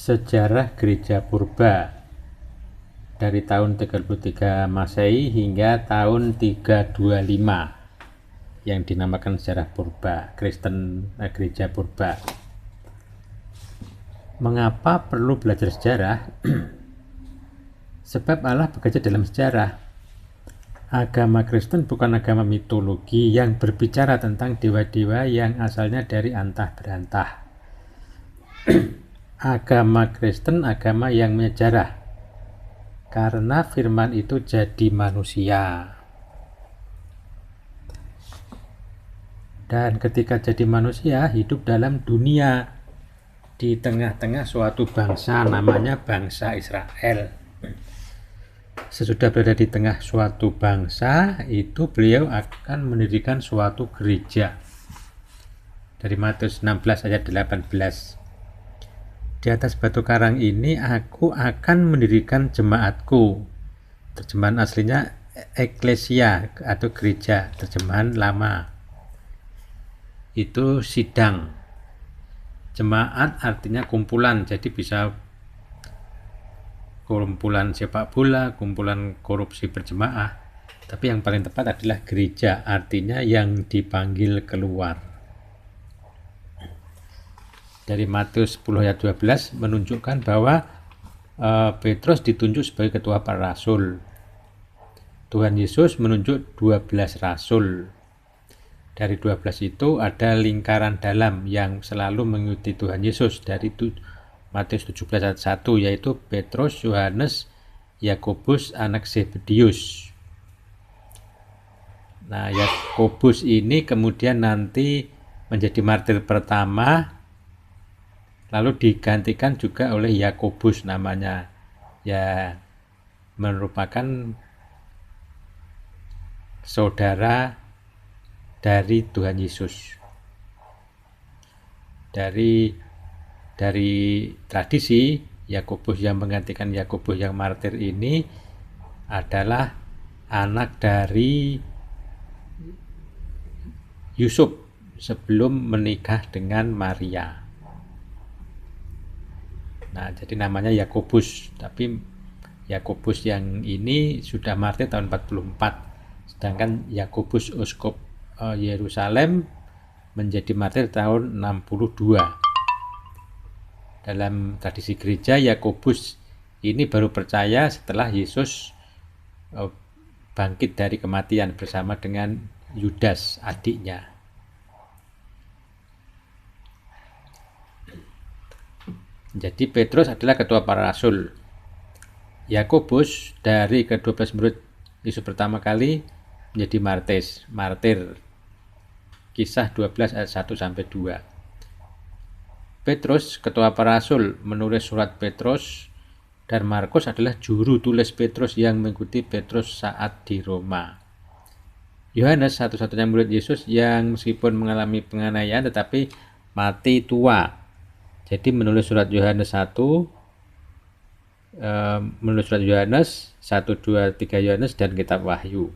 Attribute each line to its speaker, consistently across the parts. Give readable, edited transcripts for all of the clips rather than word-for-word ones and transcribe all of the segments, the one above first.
Speaker 1: Sejarah Gereja Purba dari tahun 33 Masehi hingga tahun 325 yang dinamakan sejarah Purba, Gereja Purba. Mengapa perlu belajar sejarah? Sebab Allah bekerja dalam sejarah. Agama Kristen bukan agama mitologi yang berbicara tentang dewa-dewa yang asalnya dari antah berantah. Agama Kristen agama yang menyejarah, karena firman itu jadi manusia. Dan ketika jadi manusia, hidup dalam dunia di tengah-tengah suatu bangsa, namanya bangsa Israel. Sesudah berada di tengah suatu bangsa, itu beliau akan mendirikan suatu gereja. Dari Matius 16 ayat 18. Di atas batu karang ini aku akan mendirikan jemaatku. Terjemahan aslinya eklesia atau gereja, terjemahan lama itu sidang. Jemaat artinya kumpulan, jadi bisa kumpulan sepak bola, kumpulan korupsi berjemaah. Tapi yang paling tepat adalah gereja, artinya yang dipanggil keluar. Dari Matius 10 ayat 12 menunjukkan bahwa Petrus ditunjuk sebagai ketua para rasul. Tuhan Yesus menunjuk 12 rasul. Dari 12 itu ada lingkaran dalam yang selalu mengikuti Tuhan Yesus. Dari Matius 17 ayat 1, yaitu Petrus, Yohanes, Yakobus anak Zebedius. Nah, Yakobus ini kemudian nanti menjadi martir pertama, lalu digantikan juga oleh Yakobus namanya, ya merupakan saudara dari Tuhan Yesus. Dari tradisi, Yakobus yang menggantikan Yakobus yang martir ini adalah anak dari Yusuf sebelum menikah dengan Maria. Nah, jadi namanya Yakobus, tapi Yakobus yang ini sudah martir tahun 44, sedangkan Yakobus uskup Yerusalem menjadi martir tahun 62. Dalam tradisi gereja, Yakobus ini baru percaya setelah Yesus bangkit dari kematian bersama dengan Yudas, adiknya. Jadi Petrus adalah ketua para rasul. Yakobus dari ke-12 murid Yesus pertama kali menjadi martir. Kisah 12 ayat 1 sampai 2. Petrus, ketua para rasul, menulis surat Petrus dan Markus adalah juru tulis Petrus yang mengikuti Petrus saat di Roma. Yohanes, satu-satunya murid Yesus yang meskipun mengalami penganiayaan tetapi mati tua. Jadi menulis surat Yohanes 1, menulis surat Yohanes 1, 2, 3 Yohanes dan kitab Wahyu.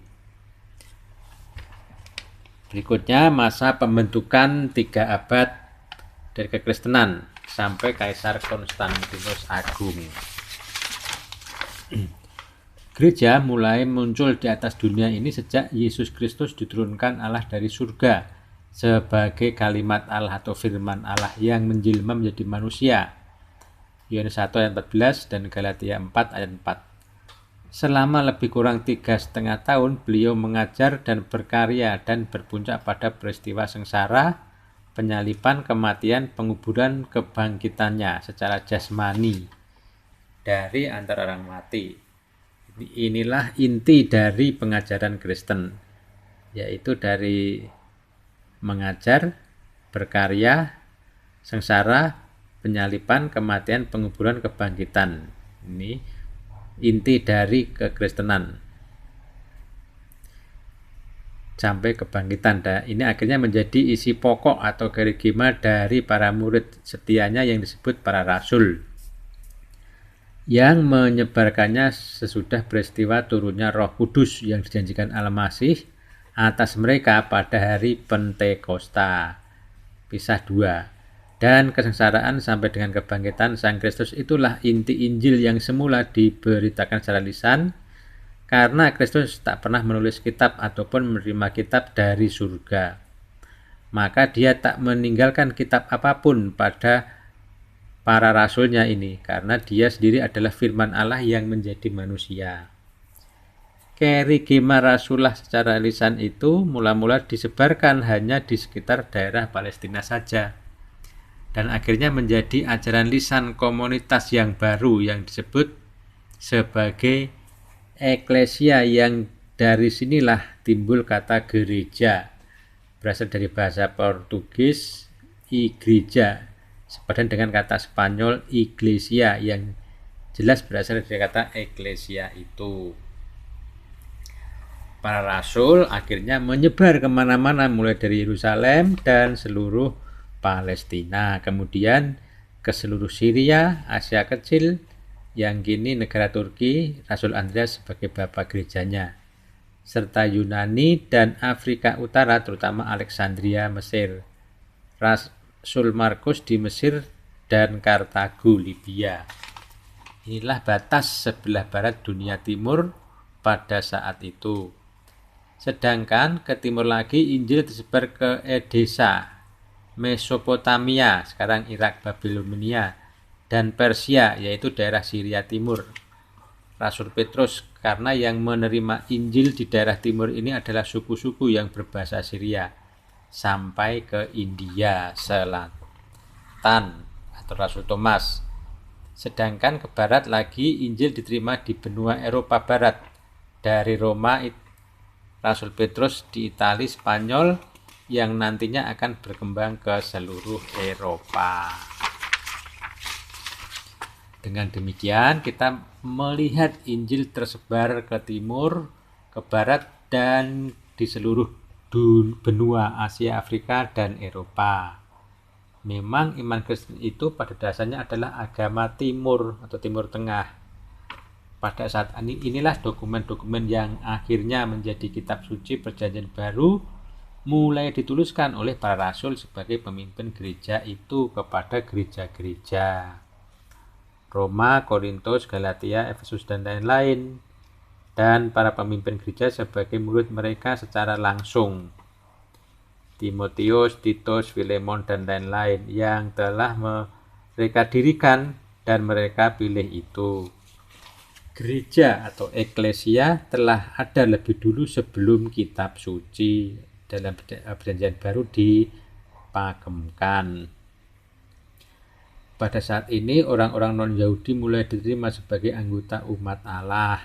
Speaker 1: Berikutnya masa pembentukan 3 abad dari kekristenan sampai Kaisar Konstantinus Agung. Gereja mulai muncul di atas dunia ini sejak Yesus Kristus diturunkan Allah dari surga sebagai kalimat Allah atau firman Allah yang menjelma menjadi manusia. Yohanes 1 ayat 14 dan Galatia 4 ayat 4. Selama lebih kurang 3,5 tahun beliau mengajar dan berkarya dan berpuncak pada peristiwa sengsara, penyaliban, kematian, penguburan, kebangkitannya secara jasmani dari antara orang mati. Inilah inti dari pengajaran Kristen, yaitu dari mengajar, berkarya, sengsara, penyaliban, kematian, penguburan, kebangkitan. Ini inti dari kekristenan sampai kebangkitan. Ini akhirnya menjadi isi pokok atau kerigma dari para murid setianya yang disebut para rasul, yang menyebarkannya sesudah peristiwa turunnya Roh Kudus yang dijanjikan Al-Masih atas mereka pada hari Pentakosta. Kisah 2. dan kesengsaraan sampai dengan kebangkitan Sang Kristus itulah inti Injil yang semula diberitakan secara lisan, karena Kristus tak pernah menulis kitab ataupun menerima kitab dari surga. Maka dia tak meninggalkan kitab apapun pada para rasulnya ini, karena dia sendiri adalah firman Allah yang menjadi manusia. Kerigma Rasulullah secara lisan itu mula-mula disebarkan hanya di sekitar daerah Palestina saja, dan akhirnya menjadi ajaran lisan komunitas yang baru yang disebut sebagai eklesia, yang dari sinilah timbul kata gereja, berasal dari bahasa Portugis igreja, sepadan dengan kata Spanyol iglesia yang jelas berasal dari kata eklesia itu. Para rasul akhirnya menyebar kemana-mana, mulai dari Yerusalem dan seluruh Palestina, kemudian ke seluruh Syria, Asia Kecil, yang kini negara Turki, Rasul Andreas sebagai bapak gerejanya, serta Yunani dan Afrika Utara, terutama Alexandria, Mesir, Rasul Markus di Mesir dan Kartago, Libya. Inilah batas sebelah barat dunia timur pada saat itu. Sedangkan ke timur lagi Injil tersebar ke Edessa, Mesopotamia, sekarang Irak, Babilonia, dan Persia, yaitu daerah Syria Timur. Rasul Petrus, karena yang menerima Injil di daerah timur ini adalah suku-suku yang berbahasa Syria, sampai ke India Selatan, atau Rasul Thomas. Sedangkan ke barat lagi Injil diterima di benua Eropa Barat, dari Roma, Rasul Petrus di Italia, Spanyol, yang nantinya akan berkembang ke seluruh Eropa. Dengan demikian kita melihat Injil tersebar ke timur, ke barat, dan di seluruh benua Asia, Afrika, dan Eropa. Memang iman Kristen itu pada dasarnya adalah agama timur atau timur tengah. Pada saat inilah dokumen-dokumen yang akhirnya menjadi kitab suci Perjanjian Baru mulai dituliskan oleh para rasul sebagai pemimpin gereja itu kepada gereja-gereja Roma, Korintus, Galatia, Efesus, dan lain-lain, dan para pemimpin gereja sebagai murid mereka secara langsung, Timotius, Titus, Filemon, dan lain-lain yang telah mereka dirikan dan mereka pilih itu. Gereja atau eklesia telah ada lebih dulu sebelum kitab suci dalam Perjanjian Baru dipagemkan. Pada saat ini orang-orang non-Yahudi mulai diterima sebagai anggota umat Allah.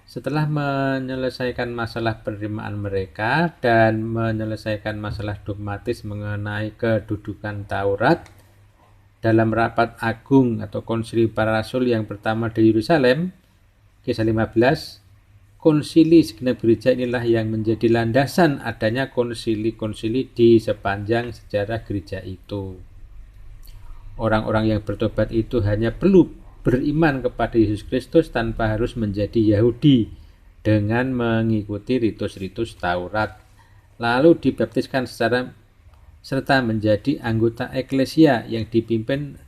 Speaker 1: Setelah menyelesaikan masalah penerimaan mereka dan menyelesaikan masalah dogmatis mengenai kedudukan Taurat, dalam rapat agung atau konsili para rasul yang pertama di Yerusalem, Kisah 15, konsili segenap gereja inilah yang menjadi landasan adanya konsili-konsili di sepanjang sejarah gereja itu. Orang-orang yang bertobat itu hanya perlu beriman kepada Yesus Kristus tanpa harus menjadi Yahudi dengan mengikuti ritus-ritus Taurat, lalu dibaptiskan serta menjadi anggota eklesia yang dipimpin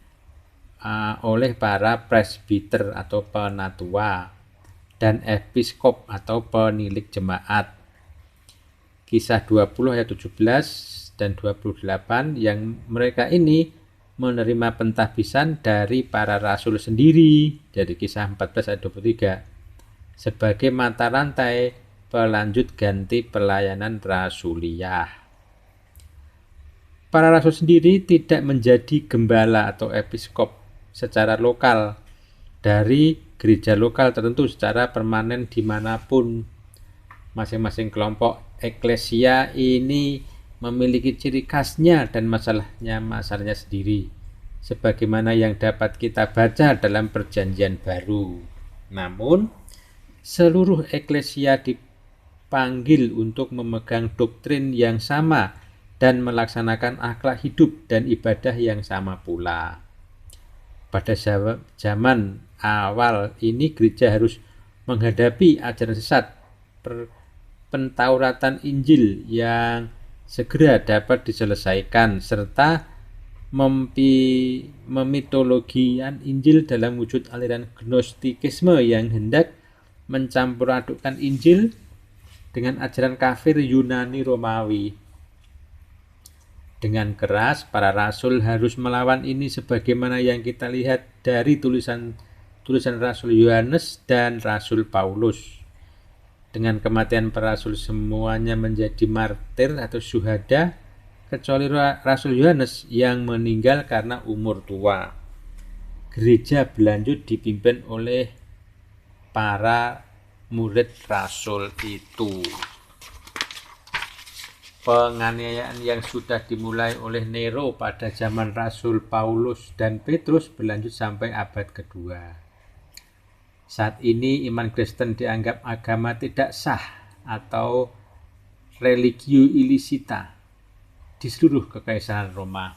Speaker 1: oleh para presbiter atau penatua dan episkop atau penilik jemaat. Kisah 20 ayat 17 dan 28, yang mereka ini menerima pentahbisan dari para rasul sendiri, dari Kisah 14 ayat 23, sebagai mata rantai pelanjut ganti pelayanan rasuliah. Para rasul sendiri tidak menjadi gembala atau episkop secara lokal dari gereja lokal tertentu secara permanen dimanapun. Masing-masing kelompok eklesia ini memiliki ciri khasnya dan masalahnya sendiri, sebagaimana yang dapat kita baca dalam Perjanjian Baru. Namun, seluruh eklesia dipanggil untuk memegang doktrin yang sama dan melaksanakan akhlak hidup dan ibadah yang sama pula. Pada zaman awal ini gereja harus menghadapi ajaran sesat pentauratan Injil yang segera dapat diselesaikan, serta memitologian Injil dalam wujud aliran Gnostikisme yang hendak mencampur adukkan Injil dengan ajaran kafir Yunani Romawi. Dengan keras, para rasul harus melawan ini sebagaimana yang kita lihat dari tulisan Rasul Yohanes dan Rasul Paulus. Dengan kematian para rasul semuanya menjadi martir atau syuhada, kecuali Rasul Yohanes yang meninggal karena umur tua. Gereja berlanjut dipimpin oleh para murid rasul itu. Penganiayaan yang sudah dimulai oleh Nero pada zaman Rasul Paulus dan Petrus berlanjut sampai abad kedua. Saat ini iman Kristen dianggap agama tidak sah atau religio illicita di seluruh kekaisaran Roma.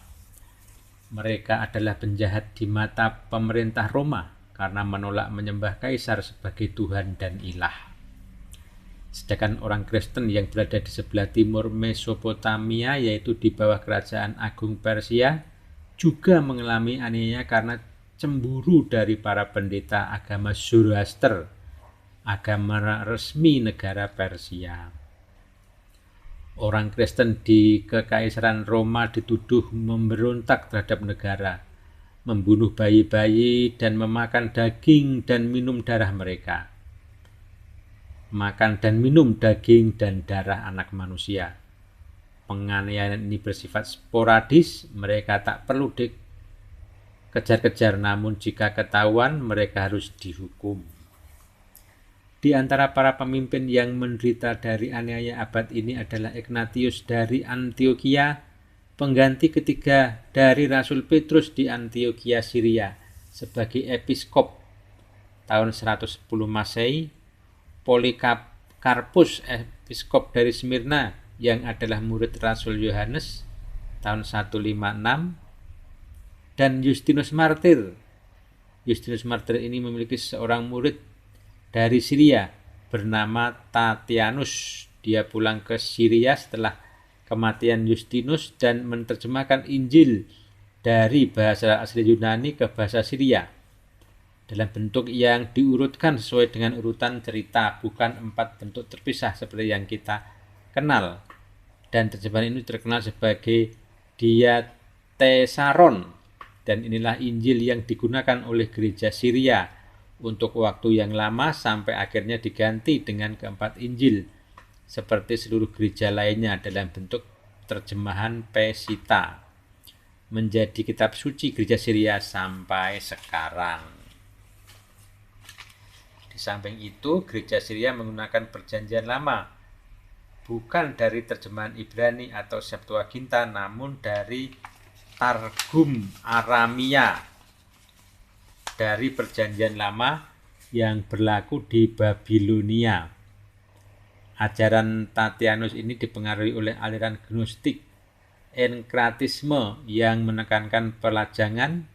Speaker 1: Mereka adalah penjahat di mata pemerintah Roma karena menolak menyembah kaisar sebagai Tuhan dan ilah. Sedangkan orang Kristen yang berada di sebelah timur Mesopotamia, yaitu di bawah kerajaan agung Persia, juga mengalami aniaya karena cemburu dari para pendeta agama Zoroaster, agama resmi negara Persia. Orang Kristen di Kekaisaran Roma dituduh memberontak terhadap negara, membunuh bayi-bayi dan memakan daging dan minum darah mereka. Makan dan minum daging dan darah anak manusia. Penganiayaan ini bersifat sporadis, mereka tak perlu dikejar-kejar, namun jika ketahuan mereka harus dihukum. Di antara para pemimpin yang menderita dari aniaya abad ini adalah Ignatius dari Antioquia, pengganti ketiga dari Rasul Petrus di Antioquia Syria sebagai episkop tahun 110 Masehi, Polikarpus, episkop dari Smyrna yang adalah murid Rasul Yohanes tahun 156, dan Justinus Martir. Justinus Martir ini memiliki seorang murid dari Syria bernama Tatianus. Dia pulang ke Syria setelah kematian Justinus dan menerjemahkan Injil dari bahasa asli Yunani ke bahasa Syria dalam bentuk yang diurutkan sesuai dengan urutan cerita, bukan 4 bentuk terpisah seperti yang kita kenal. Dan terjemahan ini terkenal sebagai Diatesaron, dan inilah Injil yang digunakan oleh gereja Syria untuk waktu yang lama sampai akhirnya diganti dengan keempat Injil seperti seluruh gereja lainnya dalam bentuk terjemahan Pesita, menjadi kitab suci gereja Syria sampai sekarang. Di samping itu, gereja Syria menggunakan perjanjian lama, bukan dari terjemahan Ibrani atau Septuaginta, namun dari Targum Aramia dari perjanjian lama yang berlaku di Babilonia. Ajaran Tatianus ini dipengaruhi oleh aliran Gnostik, enkratisme yang menekankan pelajangan,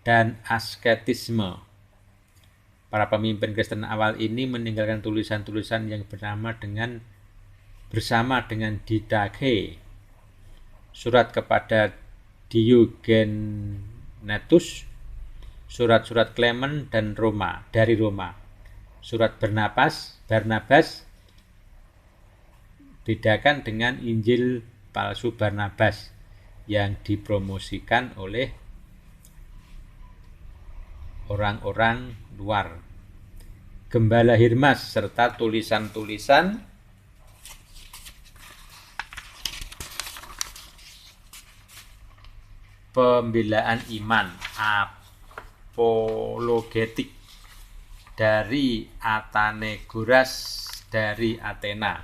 Speaker 1: dan asketisme. Para pemimpin Kristen awal ini meninggalkan tulisan-tulisan yang bersama dengan Didache, surat kepada Diogenetus, surat-surat Clement dan dari Roma, surat Barnabas bedakan dengan Injil palsu Barnabas yang dipromosikan oleh orang-orang luar. Gembala Hermas serta tulisan-tulisan pembelaan iman apologetik dari Athenagoras dari Athena,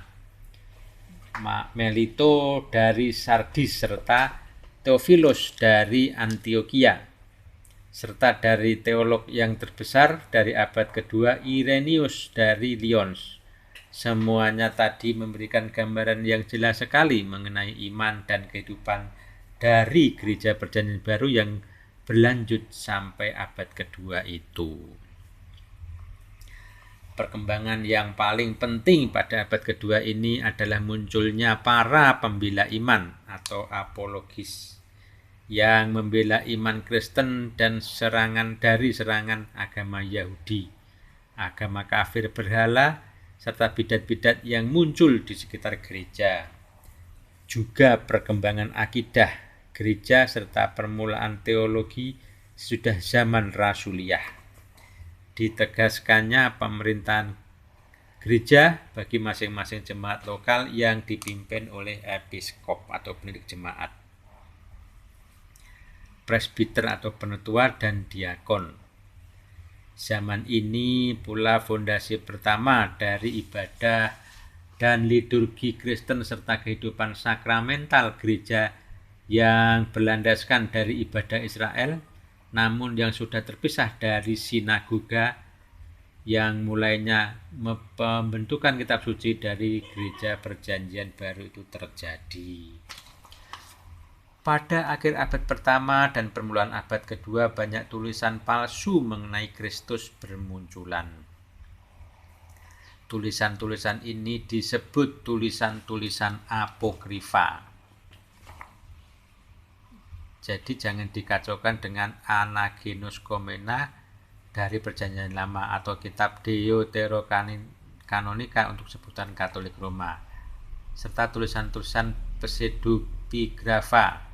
Speaker 1: Melito dari Sardis serta Theophilos dari Antioquia, serta dari teolog yang terbesar dari abad kedua, Irenaeus dari Lyons. Semuanya tadi memberikan gambaran yang jelas sekali mengenai iman dan kehidupan dari gereja perjanjian baru yang berlanjut sampai abad kedua itu. Perkembangan yang paling penting pada abad kedua ini adalah munculnya para pembela iman atau apologis yang membela iman Kristen dan dari serangan agama Yahudi, agama kafir berhala, serta bidat-bidat yang muncul di sekitar gereja. Juga perkembangan akidah gereja serta permulaan teologi sudah zaman Rasuliyah. Ditegaskannya pemerintahan gereja bagi masing-masing jemaat lokal yang dipimpin oleh episkop atau pendidik jemaat, presbiter atau penetua, dan diakon. Zaman ini pula fondasi pertama dari ibadah dan liturgi Kristen serta kehidupan sakramental gereja yang berlandaskan dari ibadah Israel, namun yang sudah terpisah dari sinagoga yang mulainya pembentukan kitab suci dari gereja perjanjian baru itu terjadi. Pada akhir abad pertama dan permulaan abad kedua, banyak tulisan palsu mengenai Kristus bermunculan. Tulisan-tulisan ini disebut tulisan-tulisan apokrifa. Jadi jangan dikacaukan dengan Anagenus Komena dari Perjanjian Lama atau kitab Deuterokanonika untuk sebutan Katolik Roma, serta tulisan-tulisan pseudepigrafa.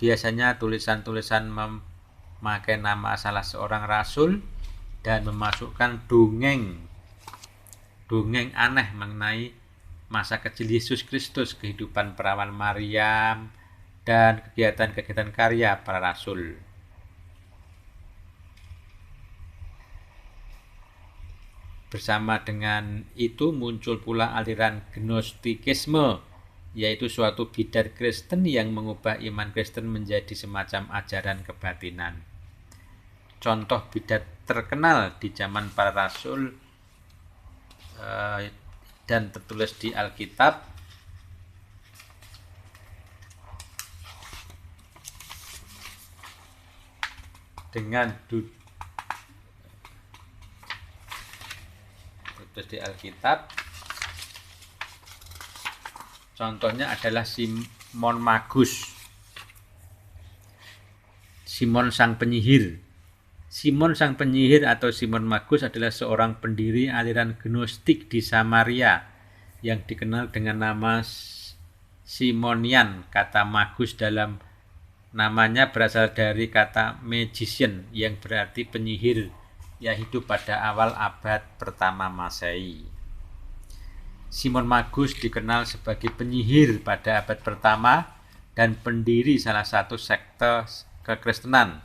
Speaker 1: Biasanya tulisan-tulisan memakai nama salah seorang rasul dan memasukkan dongeng aneh mengenai masa kecil Yesus Kristus, kehidupan perawan Maryam, dan kegiatan-kegiatan karya para rasul. Bersama dengan itu muncul pula aliran Gnostikisme, yaitu suatu bidat Kristen yang mengubah iman Kristen menjadi semacam ajaran kebatinan. Contoh bidat terkenal di zaman para rasul dan tertulis di Alkitab dengan tertulis di Alkitab. Contohnya adalah Simon Magus, Simon sang penyihir. Simon sang penyihir atau Simon Magus adalah seorang pendiri aliran Gnostik di Samaria yang dikenal dengan nama Simonian. Kata Magus dalam namanya berasal dari kata magician yang berarti penyihir yang hidup pada awal abad pertama Masehi. Simon Magus dikenal sebagai penyihir pada abad pertama dan pendiri salah satu sekte kekristenan.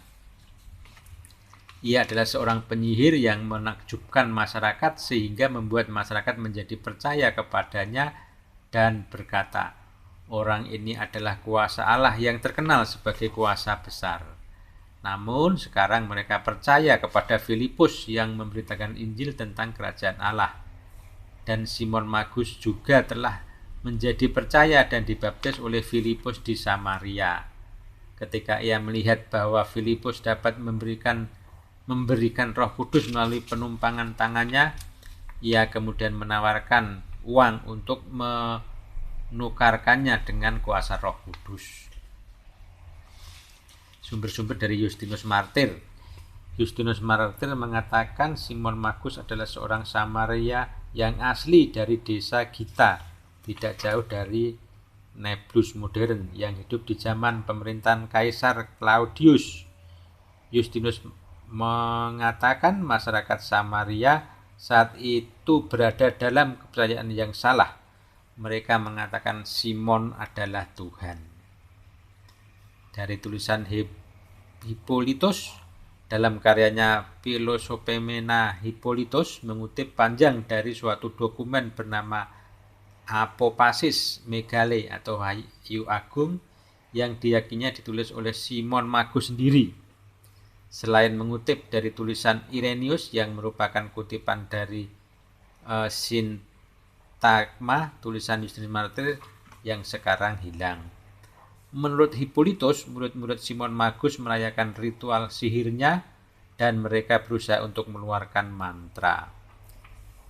Speaker 1: Ia adalah seorang penyihir yang menakjubkan masyarakat sehingga membuat masyarakat menjadi percaya kepadanya dan berkata, orang ini adalah kuasa Allah yang terkenal sebagai kuasa besar. Namun sekarang mereka percaya kepada Filipus yang memberitakan Injil tentang kerajaan Allah. Dan Simon Magus juga telah menjadi percaya dan dibaptis oleh Filipus di Samaria. Ketika ia melihat bahwa Filipus dapat memberikan Roh Kudus melalui penumpangan tangannya, ia kemudian menawarkan uang untuk menukarkannya dengan kuasa Roh Kudus. Sumber-sumber dari Justinus Martir. Justinus Martir mengatakan Simon Magus adalah seorang Samaria yang asli dari desa Gita, tidak jauh dari Nablus modern, yang hidup di zaman pemerintahan Kaisar Claudius. Justinus mengatakan masyarakat Samaria saat itu berada dalam kepercayaan yang salah. Mereka mengatakan Simon adalah Tuhan. Dari tulisan Hippolytus dalam karyanya Philosopemena, Hippolytus mengutip panjang dari suatu dokumen bernama Apopasis Megale atau Hayu Agung yang diyakininya ditulis oleh Simon Magus sendiri. Selain mengutip dari tulisan Irenaeus yang merupakan kutipan dari Sintagma, tulisan Justinus Martir yang sekarang hilang. Menurut Hippolytus, murid-murid Simon Magus merayakan ritual sihirnya dan mereka berusaha untuk mengeluarkan mantra.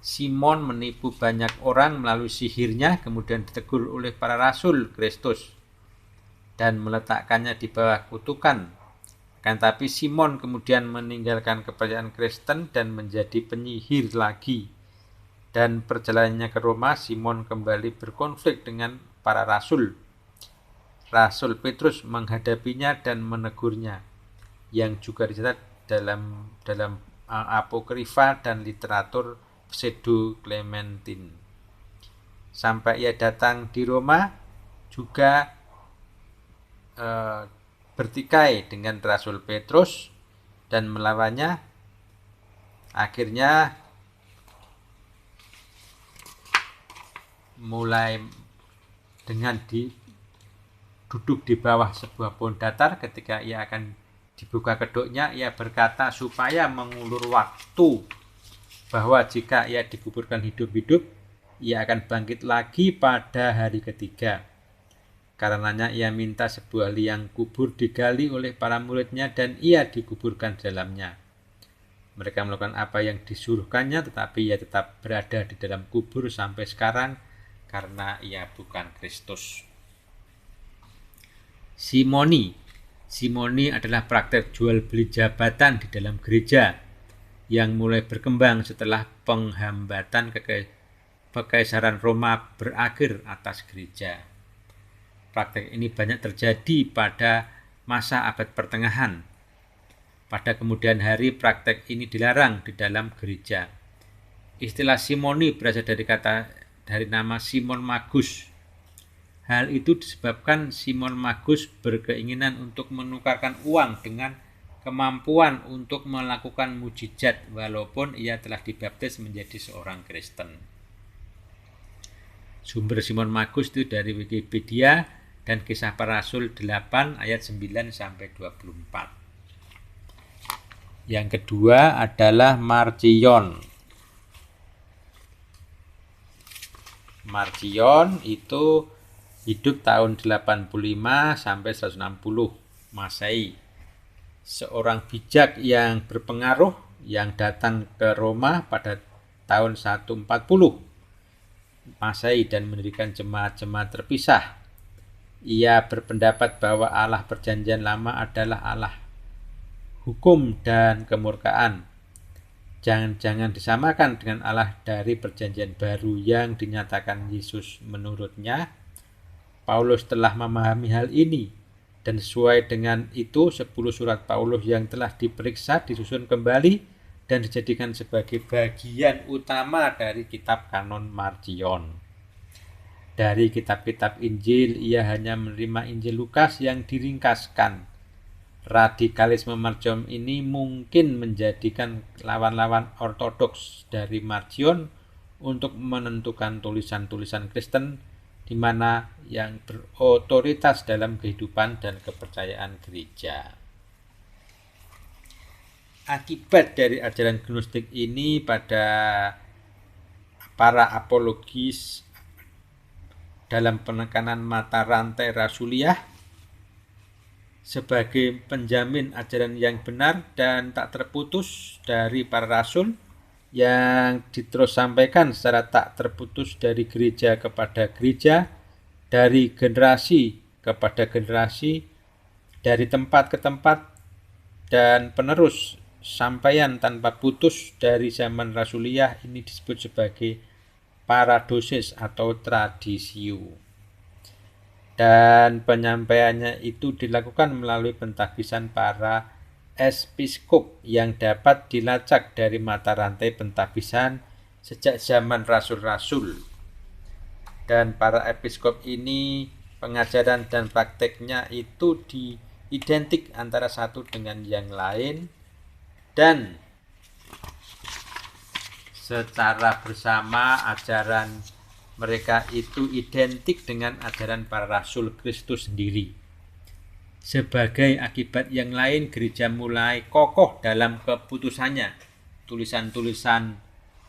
Speaker 1: Simon menipu banyak orang melalui sihirnya, kemudian ditegur oleh para rasul Kristus. dan meletakkannya di bawah kutukan. Akan tapi Simon kemudian meninggalkan kepercayaan Kristen dan menjadi penyihir lagi. Dan perjalanannya ke Roma, Simon kembali berkonflik dengan para rasul. Rasul Petrus menghadapinya dan menegurnya, yang juga dicatat dalam apokrifa dan literatur Pseudo Clementine. Sampai ia datang di Roma, juga bertikai dengan Rasul Petrus dan melawannya. Akhirnya mulai dengan duduk di bawah sebuah pohon datar. Ketika ia akan dibuka kedoknya, ia berkata supaya mengulur waktu, bahwa jika ia dikuburkan hidup-hidup, ia akan bangkit lagi pada hari ketiga. Karenanya ia minta sebuah liang kubur digali oleh para muridnya dan ia dikuburkan di dalamnya. Mereka melakukan apa yang disuruhkannya, tetapi ia tetap berada di dalam kubur sampai sekarang karena ia bukan Kristus. Simoni adalah praktek jual beli jabatan di dalam gereja yang mulai berkembang setelah penghambatan Kekaisaran Roma berakhir atas gereja. Praktek ini banyak terjadi pada masa abad pertengahan. Pada kemudian hari, praktek ini dilarang di dalam gereja. Istilah simoni berasal dari nama Simon Magus. Hal itu disebabkan Simon Magus berkeinginan untuk menukarkan uang dengan kemampuan untuk melakukan mujizat walaupun ia telah dibaptis menjadi seorang Kristen. Sumber Simon Magus itu dari Wikipedia dan Kisah Para Rasul 8 ayat 9 sampai 24. Yang kedua adalah Marcion. Marcion itu hidup tahun 85 sampai 160 Masehi. Seorang bijak yang berpengaruh yang datang ke Roma pada tahun 140 Masehi dan mendirikan jemaat-jemaat terpisah. Ia berpendapat bahwa Allah Perjanjian Lama adalah Allah hukum dan kemurkaan. Jangan disamakan dengan Allah dari Perjanjian Baru yang dinyatakan Yesus. Menurutnya, Paulus telah memahami hal ini, dan sesuai dengan itu 10 surat Paulus yang telah diperiksa disusun kembali dan dijadikan sebagai bagian utama dari kitab kanon Marcion. Dari kitab-kitab Injil, ia hanya menerima Injil Lukas yang diringkaskan. Radikalisme Marcion ini mungkin menjadikan lawan-lawan ortodoks dari Marcion untuk menentukan tulisan-tulisan Kristen di mana yang berotoritas dalam kehidupan dan kepercayaan gereja. Akibat dari ajaran gnostik ini pada para apologis dalam penekanan mata rantai rasuliah sebagai penjamin ajaran yang benar dan tak terputus dari para rasul yang diterus sampaikan secara tak terputus dari gereja kepada gereja, dari generasi kepada generasi, dari tempat ke tempat, dan penerus sampaian tanpa putus dari zaman rasuliah ini disebut sebagai paradosis atau tradisio. Dan penyampaiannya itu dilakukan melalui pentabisan para episkop yang dapat dilacak dari mata rantai pentabisan sejak zaman rasul-rasul. Dan para episkop ini pengajaran dan prakteknya itu identik antara satu dengan yang lain dan secara bersama ajaran mereka itu identik dengan ajaran para rasul Kristus sendiri. Sebagai akibat yang lain, gereja mulai kokoh dalam keputusannya. Tulisan-tulisan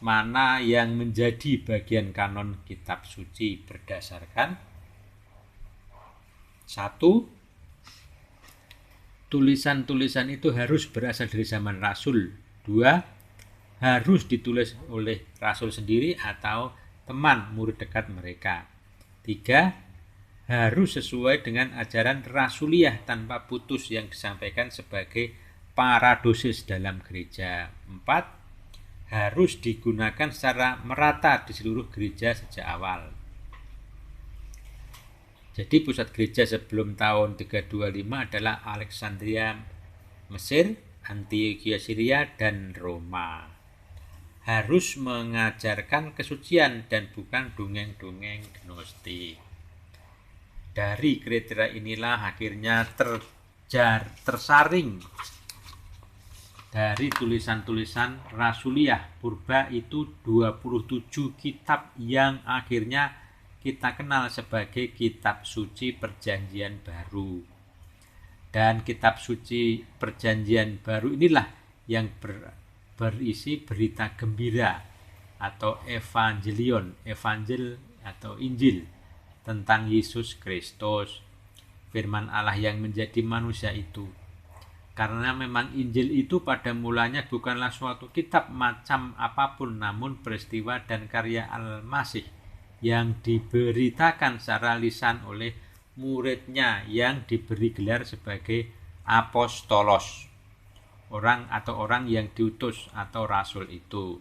Speaker 1: mana yang menjadi bagian kanon kitab suci berdasarkan 1. Tulisan-tulisan itu harus berasal dari zaman rasul. 2. Harus ditulis oleh rasul sendiri atau teman murid dekat mereka. 3. harus sesuai dengan ajaran rasuliah tanpa putus yang disampaikan sebagai paradosis dalam gereja. 4. Harus digunakan secara merata di seluruh gereja sejak awal. Jadi pusat gereja sebelum tahun 325 adalah Alexandria, Mesir, Antioquia Syria, dan Roma. Harus mengajarkan kesucian dan bukan dongeng-dongeng gnostik. Dari kriteria inilah akhirnya tersaring dari tulisan-tulisan rasuliah purba itu 27 kitab yang akhirnya kita kenal sebagai kitab suci Perjanjian Baru. Dan kitab suci Perjanjian Baru inilah yang berisi berita gembira atau evangelion, evangel atau Injil tentang Yesus Kristus, firman Allah yang menjadi manusia itu. Karena memang Injil itu pada mulanya bukanlah suatu kitab macam apapun, namun peristiwa dan karya Al-Masih yang diberitakan secara lisan oleh muridnya yang diberi gelar sebagai apostolos, orang yang diutus atau rasul itu.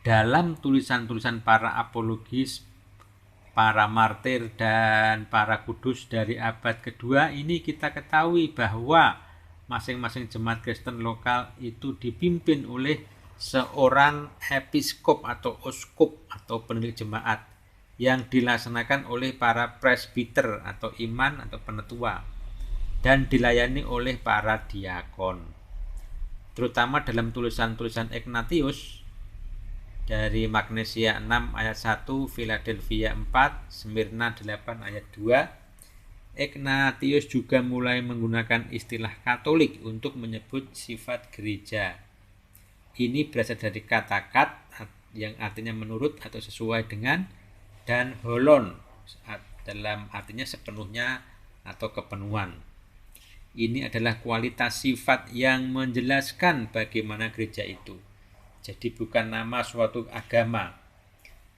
Speaker 1: Dalam tulisan-tulisan para apologis, para martir dan para kudus dari abad kedua ini kita ketahui bahwa masing-masing jemaat Kristen lokal itu dipimpin oleh seorang episkop atau uskup atau pendiri jemaat yang dilaksanakan oleh para presbiter atau imam atau penetua dan dilayani oleh para diakon. Terutama dalam tulisan-tulisan Ignatius dari Magnesia 6 ayat 1, Philadelphia 4, Smyrna 8 ayat 2, Ignatius juga mulai menggunakan istilah Katolik untuk menyebut sifat gereja. Ini berasal dari kata kat yang artinya menurut atau sesuai dengan, dan holon dalam artinya sepenuhnya atau kepenuhan. Ini adalah kualitas sifat yang menjelaskan bagaimana gereja itu. Jadi bukan nama suatu agama.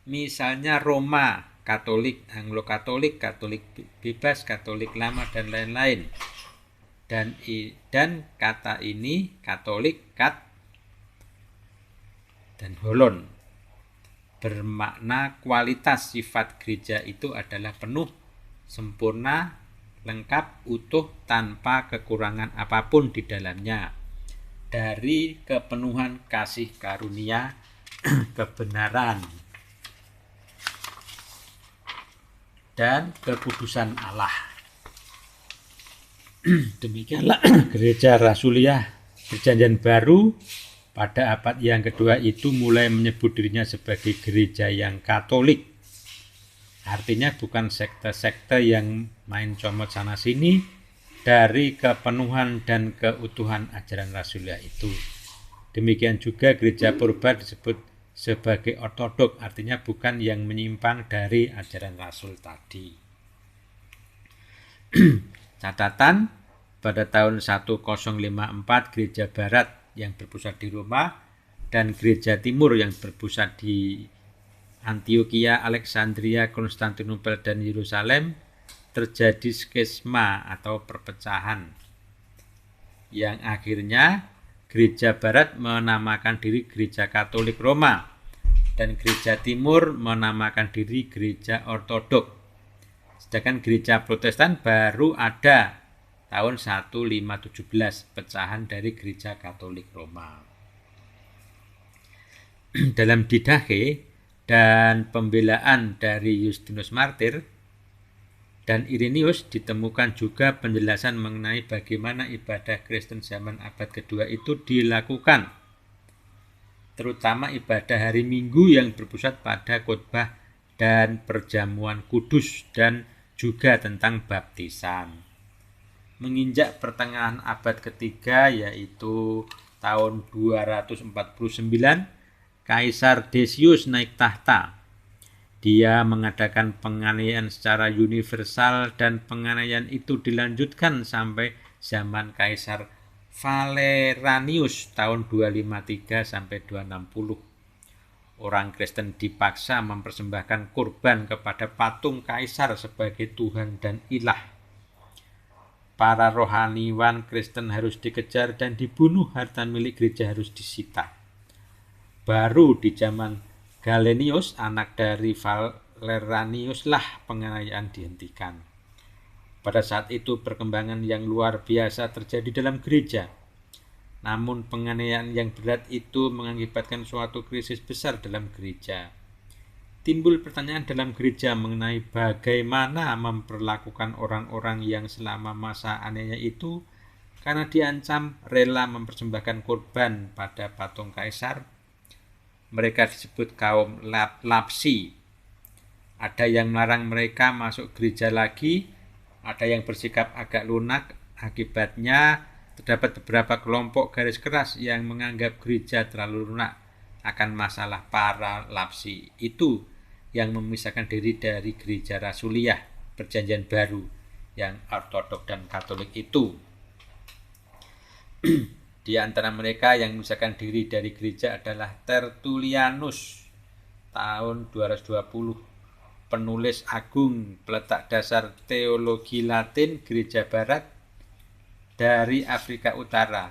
Speaker 1: Misalnya Roma, Katolik, Anglo-Katolik, Katolik bebas, Katolik lama, dan lain-lain. Dan kata ini Katolik, kat, dan holon bermakna kualitas sifat gereja itu adalah penuh, sempurna, lengkap, utuh, tanpa kekurangan apapun di dalamnya. Dari kepenuhan kasih karunia kebenaran dan kekudusan Allah. Demikianlah gereja rasuliah Perjanjian Baru pada abad yang kedua itu mulai menyebut dirinya sebagai gereja yang Katolik. Artinya bukan sekte-sekte yang main comot sana sini, dari kepenuhan dan keutuhan ajaran rasuliah itu. Demikian juga gereja purba disebut sebagai ortodok, artinya bukan yang menyimpang dari ajaran rasul tadi. Catatan, pada tahun 1054 gereja barat yang berpusat di Roma dan gereja timur yang berpusat di Antioquia, Alexandria, Konstantinopel, dan Yerusalem terjadi skisma atau perpecahan yang akhirnya gereja barat menamakan diri gereja Katolik Roma dan gereja timur menamakan diri gereja ortodok. Sedangkan gereja Protestan baru ada tahun 1517, pecahan dari gereja Katolik Roma. Dalam Didache dan pembelaan dari Justinus Martir dan Irenaeus ditemukan juga penjelasan mengenai bagaimana ibadah Kristen zaman abad kedua itu dilakukan, terutama ibadah hari Minggu yang berpusat pada khotbah dan perjamuan kudus dan juga tentang baptisan. Menginjak pertengahan abad ketiga yaitu tahun 249, Kaisar Decius naik tahta. Dia mengadakan penganiayaan secara universal dan penganiayaan itu dilanjutkan sampai zaman Kaisar Valerianus tahun 253 sampai 260. Orang Kristen dipaksa mempersembahkan kurban kepada patung kaisar sebagai Tuhan dan ilah. Para rohaniwan Kristen harus dikejar dan dibunuh, harta milik gereja harus disita. Baru di zaman Galenius, anak dari Valerianus lah penganiayaan dihentikan. Pada saat itu perkembangan yang luar biasa terjadi dalam gereja. Namun penganiayaan yang berat itu mengakibatkan suatu krisis besar dalam gereja. Timbul pertanyaan dalam gereja mengenai bagaimana memperlakukan orang-orang yang selama masa aniaya itu karena diancam rela mempersembahkan kurban pada patung kaisar. Mereka disebut kaum lapsi. Ada yang melarang mereka masuk gereja lagi, ada yang bersikap agak lunak. Akibatnya terdapat beberapa kelompok garis keras yang menganggap gereja terlalu lunak akan masalah para lapsi itu yang memisahkan diri dari gereja Rasuliah Perjanjian Baru yang ortodok dan Katolik itu. Di antara mereka yang memisahkan diri dari gereja adalah Tertullianus tahun 220, penulis agung peletak dasar teologi Latin Gereja Barat dari Afrika Utara.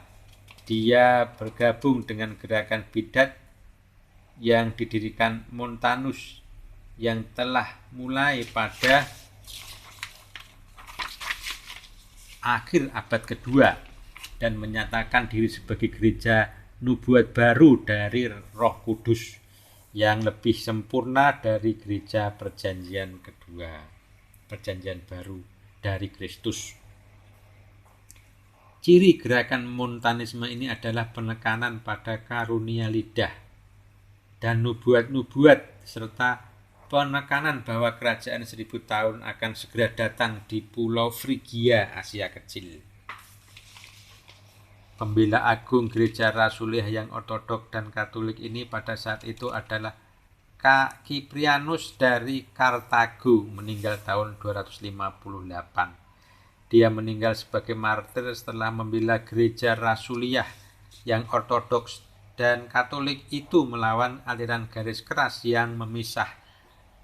Speaker 1: Dia bergabung dengan gerakan bidat yang didirikan Montanus yang telah mulai pada akhir abad kedua dan menyatakan diri sebagai gereja nubuat baru dari Roh Kudus yang lebih sempurna dari gereja perjanjian kedua, perjanjian baru dari Kristus. Ciri gerakan Montanisme ini adalah penekanan pada karunia lidah dan nubuat-nubuat serta penekanan bahwa kerajaan 1000 tahun akan segera datang di Pulau Frigia, Asia Kecil. Pembela agung gereja Rasuliah yang ortodok dan Katolik ini pada saat itu adalah Kiprianus dari Kartago, meninggal tahun 258. Dia meninggal sebagai martir setelah membela gereja Rasuliah yang ortodoks dan Katolik itu melawan aliran garis keras yang memisah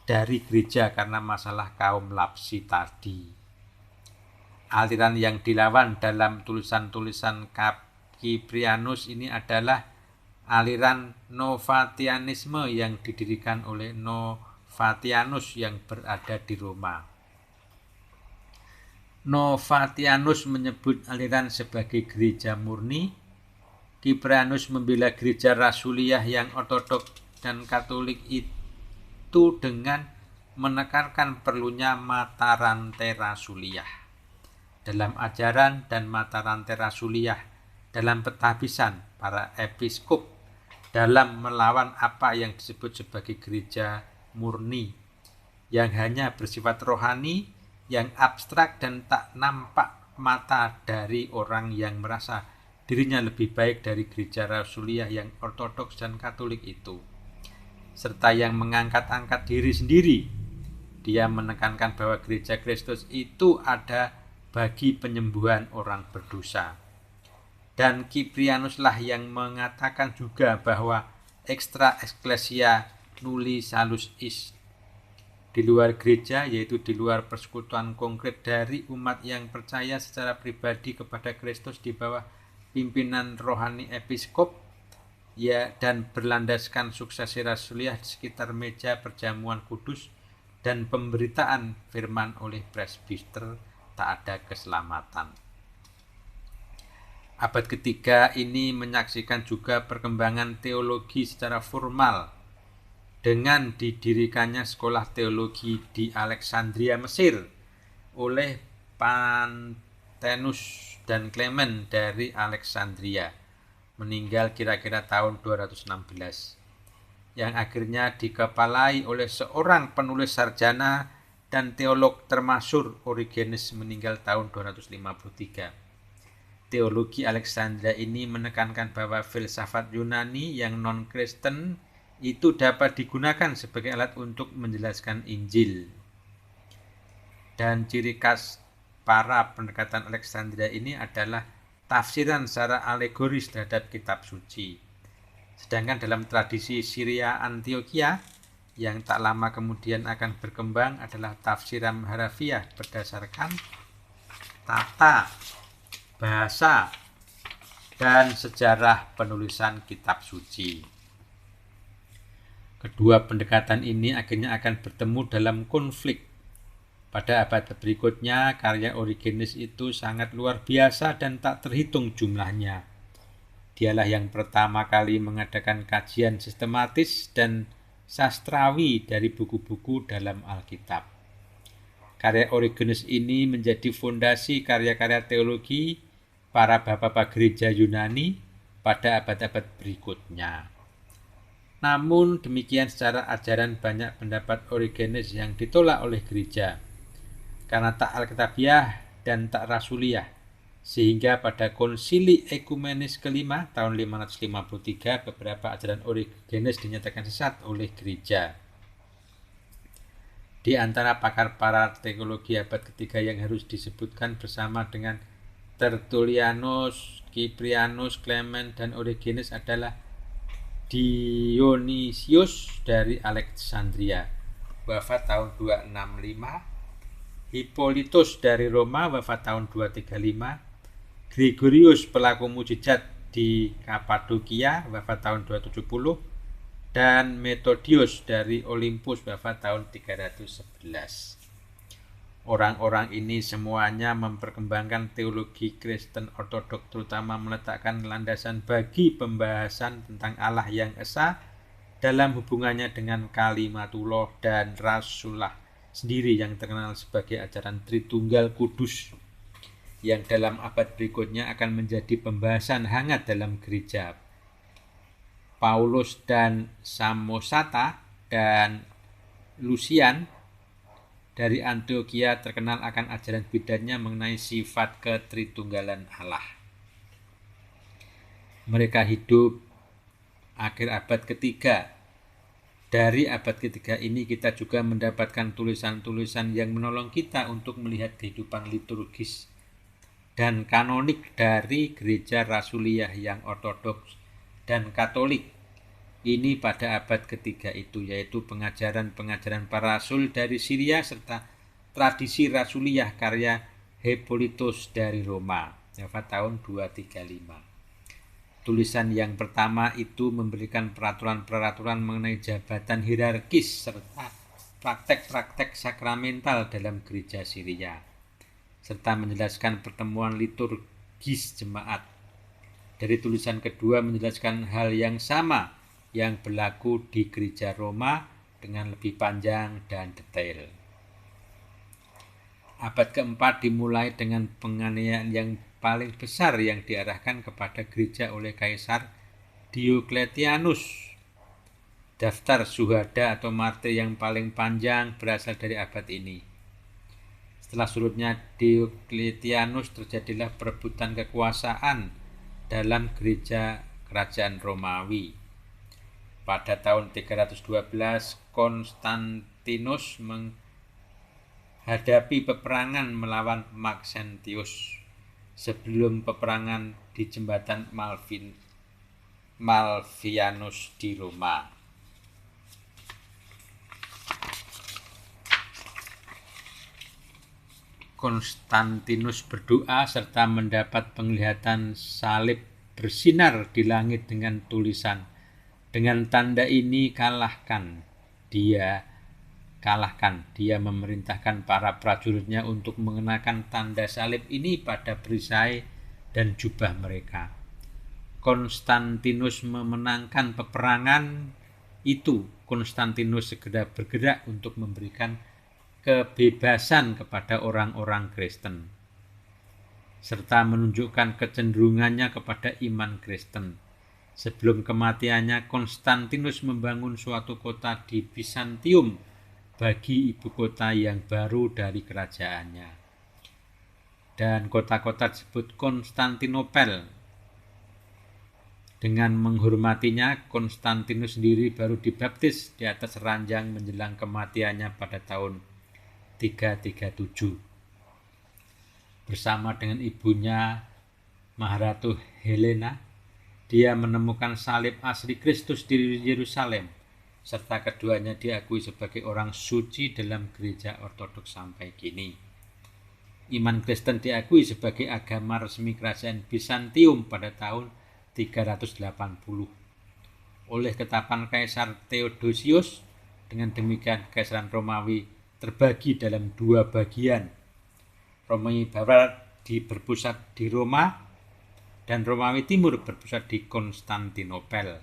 Speaker 1: dari gereja karena masalah kaum lapsi tadi. Aliran yang dilawan dalam tulisan-tulisan Kiprianus ini adalah aliran Novatianisme yang didirikan oleh Novatianus yang berada di Roma. Novatianus menyebut aliran sebagai gereja murni. Kiprianus membela gereja Rasuliah yang ortodok dan Katolik itu dengan menekankan perlunya mata rantai Rasuliah dalam ajaran dan mata rantai Rasuliah dalam pethabisan para episkop dalam melawan apa yang disebut sebagai gereja murni yang hanya bersifat rohani, yang abstrak dan tak nampak mata dari orang yang merasa dirinya lebih baik dari gereja Rasuliah yang ortodoks dan Katolik itu, serta yang mengangkat-angkat diri sendiri. Dia menekankan bahwa gereja Kristus itu ada bagi penyembuhan orang berdosa. Dan Kiprianuslah yang mengatakan juga bahwa extra ecclesia nulli salus is, di luar gereja, yaitu di luar persekutuan konkret dari umat yang percaya secara pribadi kepada Kristus di bawah pimpinan rohani episkop, ya, dan berlandaskan suksesi Rasuliah di sekitar meja perjamuan kudus dan pemberitaan firman oleh presbiter, tak ada keselamatan. Abad ketiga ini menyaksikan juga perkembangan teologi secara formal dengan didirikannya sekolah teologi di Alexandria, Mesir oleh Pantenus dan Clement dari Alexandria, meninggal kira-kira tahun 216, yang akhirnya dikepalai oleh seorang penulis sarjana dan teolog termasyhur, Origenes, meninggal tahun 253. Teologi Alexandria ini menekankan bahwa filsafat Yunani yang non-Kristen itu dapat digunakan sebagai alat untuk menjelaskan Injil. Dan ciri khas para pendekatan Alexandria ini adalah tafsiran secara alegoris terhadap kitab suci. Sedangkan dalam tradisi Syria Antioquia yang tak lama kemudian akan berkembang adalah tafsiran harafiah berdasarkan tata, bahasa, dan sejarah penulisan kitab suci. Kedua pendekatan ini akhirnya akan bertemu dalam konflik. Pada abad berikutnya, karya Origenes itu sangat luar biasa dan tak terhitung jumlahnya. Dialah yang pertama kali mengadakan kajian sistematis dan sastrawi dari buku-buku dalam Alkitab. Karya Origenes ini menjadi fondasi karya-karya teologi para bapak-bapak gereja Yunani pada abad-abad berikutnya. Namun demikian secara ajaran banyak pendapat Origenes yang ditolak oleh gereja karena tak alkitabiah dan tak rasuliah, sehingga pada konsili ekumenis kelima tahun 553 beberapa ajaran Origenes dinyatakan sesat oleh gereja. Di antara pakar para teologi abad ketiga yang harus disebutkan bersama dengan Tertullianus, Cyprianus, Clement, dan Origenes adalah Dionysius dari Alexandria, wafat tahun 265, Hippolytus dari Roma, wafat tahun 235, Gregorius pelaku mujizat di Kapadokia, wafat tahun 270, dan Methodius dari Olympus, wafat tahun 311. Orang-orang ini semuanya memperkembangkan teologi Kristen Ortodok, terutama meletakkan landasan bagi pembahasan tentang Allah yang esa dalam hubungannya dengan Kalimatullah dan Rasulullah sendiri yang terkenal sebagai ajaran Tritunggal Kudus, yang dalam abad berikutnya akan menjadi pembahasan hangat dalam gereja. Paulus dan Samosata dan Lucian dari Antioquia terkenal akan ajaran bedanya mengenai sifat ketritunggalan Allah. Mereka hidup akhir abad ketiga. Dari abad ketiga ini kita juga mendapatkan tulisan-tulisan yang menolong kita untuk melihat kehidupan liturgis dan kanonik dari gereja Rasuliah yang ortodoks dan Katolik. Ini pada abad ketiga itu, yaitu pengajaran-pengajaran para rasul dari Syria serta tradisi Rasuliah karya Hippolytus dari Roma, wafat tahun 235. Tulisan yang pertama itu memberikan peraturan-peraturan mengenai jabatan hierarkis serta praktek-praktek sakramental dalam gereja Syria, serta menjelaskan pertemuan liturgis jemaat. Dari tulisan kedua menjelaskan hal yang sama yang berlaku di gereja Roma dengan lebih panjang dan detail. Abad keempat dimulai dengan penganiayaan yang paling besar yang diarahkan kepada gereja oleh Kaisar Diocletianus. Daftar syuhada atau martir yang paling panjang berasal dari abad ini. Setelah surutnya Diocletianus, terjadilah perebutan kekuasaan dalam gereja kerajaan Romawi. Pada tahun 312, Konstantinus menghadapi peperangan melawan Maxentius. Sebelum peperangan di jembatan Malvianus di Roma. Konstantinus berdoa serta mendapat penglihatan salib bersinar di langit dengan tulisan, "Dengan tanda ini dia memerintahkan para prajuritnya untuk mengenakan tanda salib ini pada perisai dan jubah mereka." Konstantinus memenangkan peperangan itu. Konstantinus segera bergerak untuk memberikan kebebasan kepada orang-orang Kristen, serta menunjukkan kecenderungannya kepada iman Kristen. Sebelum kematiannya, Konstantinus membangun suatu kota di Bizantium bagi ibu kota yang baru dari kerajaannya. Dan kota-kota disebut Konstantinopel. Dengan menghormatinya, Konstantinus sendiri baru dibaptis di atas ranjang menjelang kematiannya pada tahun 337. Bersama dengan ibunya Maharatu Helena, Dia menemukan salib asli Kristus di Yerusalem, serta keduanya diakui sebagai orang suci dalam gereja ortodoks sampai kini. Iman Kristen diakui sebagai agama resmi kerajaan Bizantium pada tahun 380 oleh ketetapan Kaisar Theodosius. Dengan demikian Kekaisaran Romawi terbagi dalam dua bagian. Romawi Barat berpusat di Roma dan Romawi Timur berpusat di Konstantinopel.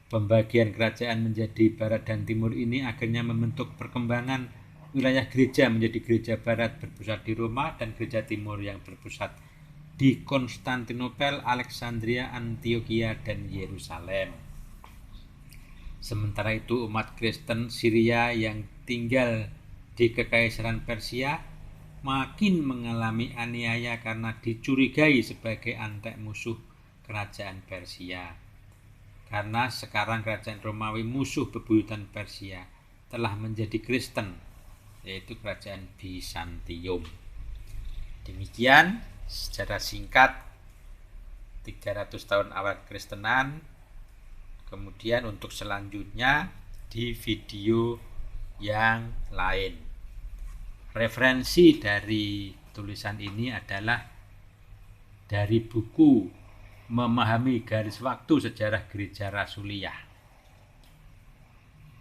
Speaker 1: Pembagian kerajaan menjadi Barat dan Timur ini akhirnya membentuk perkembangan wilayah gereja menjadi gereja Barat berpusat di Roma dan gereja Timur yang berpusat di Konstantinopel, Alexandria, Antioquia, dan Yerusalem. Sementara itu umat Kristen Syria yang tinggal di Kekaisaran Persia makin mengalami aniaya karena dicurigai sebagai antek musuh kerajaan Persia. Karena sekarang kerajaan Romawi musuh bebuyutan Persia telah menjadi Kristen, yaitu kerajaan Bizantium. Demikian secara singkat 300 tahun awal Kristenan. Kemudian untuk selanjutnya di video yang lain. Referensi dari tulisan ini adalah dari buku Memahami Garis Waktu Sejarah Gereja Rasuliyah,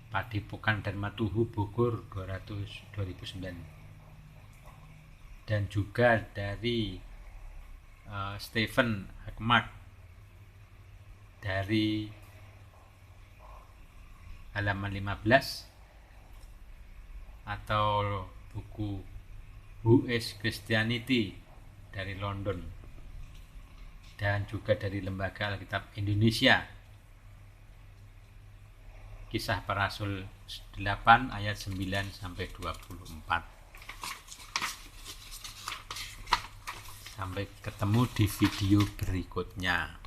Speaker 1: Padepokan Dharma Tuhu Bogor 2009, dan juga dari Stephen Hakmark dari halaman 15, atau buku Who is Christianity dari London, dan juga dari Lembaga Alkitab Indonesia, Kisah Para Rasul 8 ayat 9 sampai 24. Sampai ketemu di video berikutnya.